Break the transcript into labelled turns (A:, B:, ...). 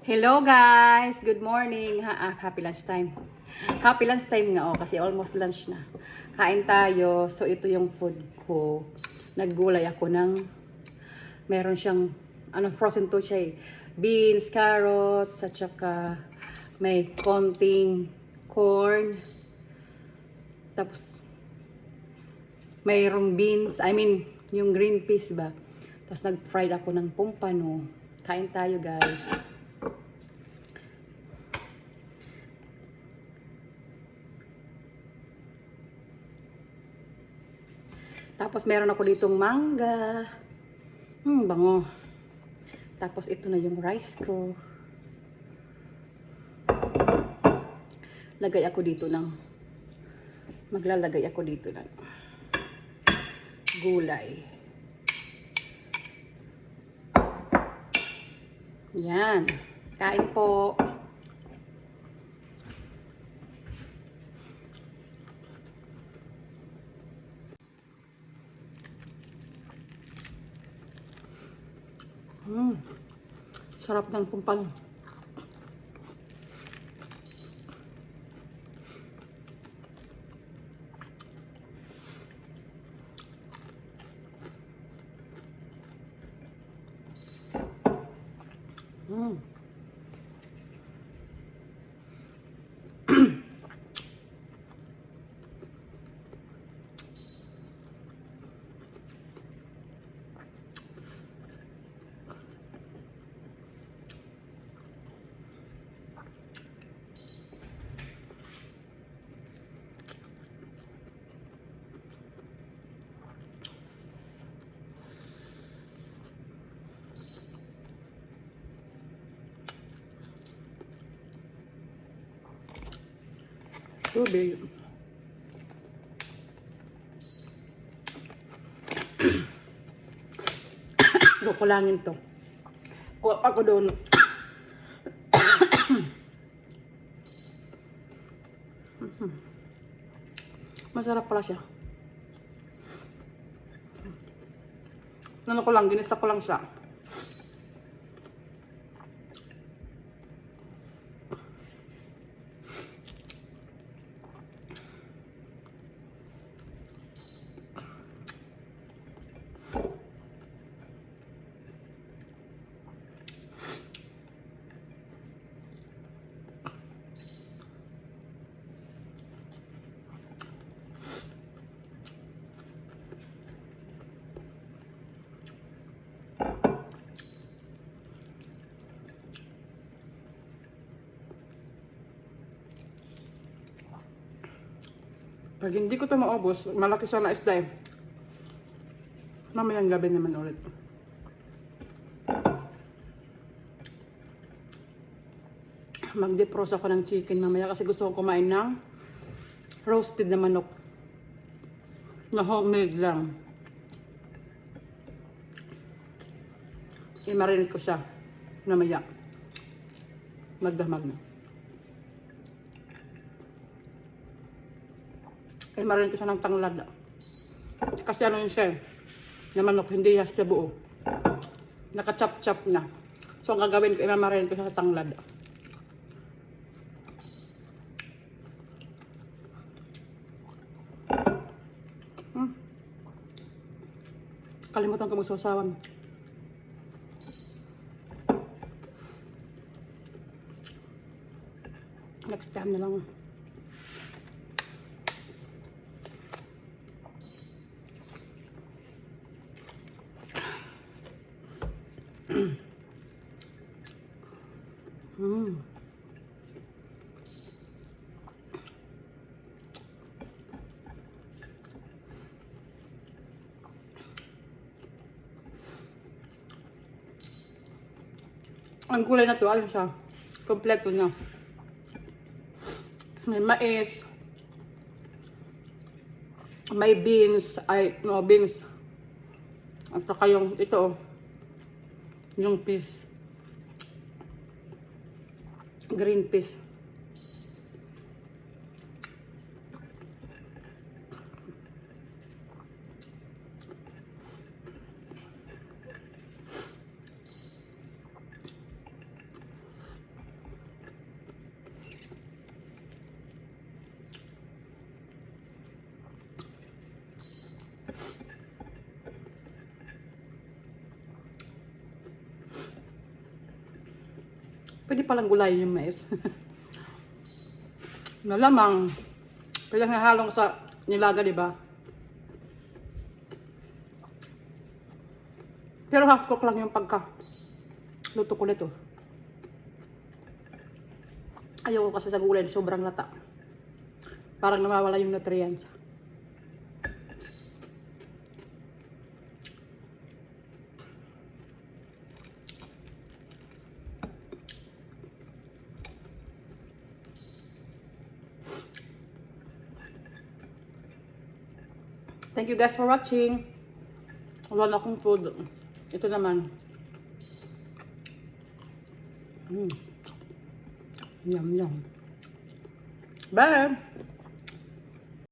A: Hello guys! Good morning! Happy lunchtime. Happy lunchtime nga kasi almost lunch na. Kain tayo. So ito yung food ko. Naggulay ako ng meron siyang frozen to siya beans, carrots, at saka may konting corn. Tapos mayroong beans, yung green peas ba. Tapos nag-fried ako ng pompano. Kain tayo guys. Tapos meron ako ditong mangga. Bango. Tapos ito na yung rice ko. Maglalagay ako dito ng gulay. Yan. Kain po. Sarap ng pumpano. Tubig. Kukulangin to. Kuha pa ko doon. Masarap pala siya. Ginisa ko lang siya. Pag hindi ko ito maubos, malaki siya na isda Mamayang gabi naman ulit. Mag-defrost ako ng chicken mamaya kasi gusto ko kumain ng roasted na manok. Na homemade lang. I-marinate ko siya mamaya. Magdamag na. I-marinate ko siya ng tanglad. Kasi yun siya na manok, hindi siya buo. Naka-chop-chop na. So ang gagawin ko, i-marinate ko siya sa tanglad. Kalimutan ko magsasawan. Next time na lang. Ang gulay na to, siya? Kompleto na. May mais, may beans, beans. At saka yung ito, yung peas. Green peas. Pwede palang gulayin yung mais. Malamang. Kaya halong sa nilaga, di ba? Pero half cook lang yung pagka luto ko nito. Ayaw ko kasi sa gulay, sobrang lata. Parang nawawala yung nutrients. Thank you guys for watching. Wala na akong food. Ito naman. Yum, yum. Bye!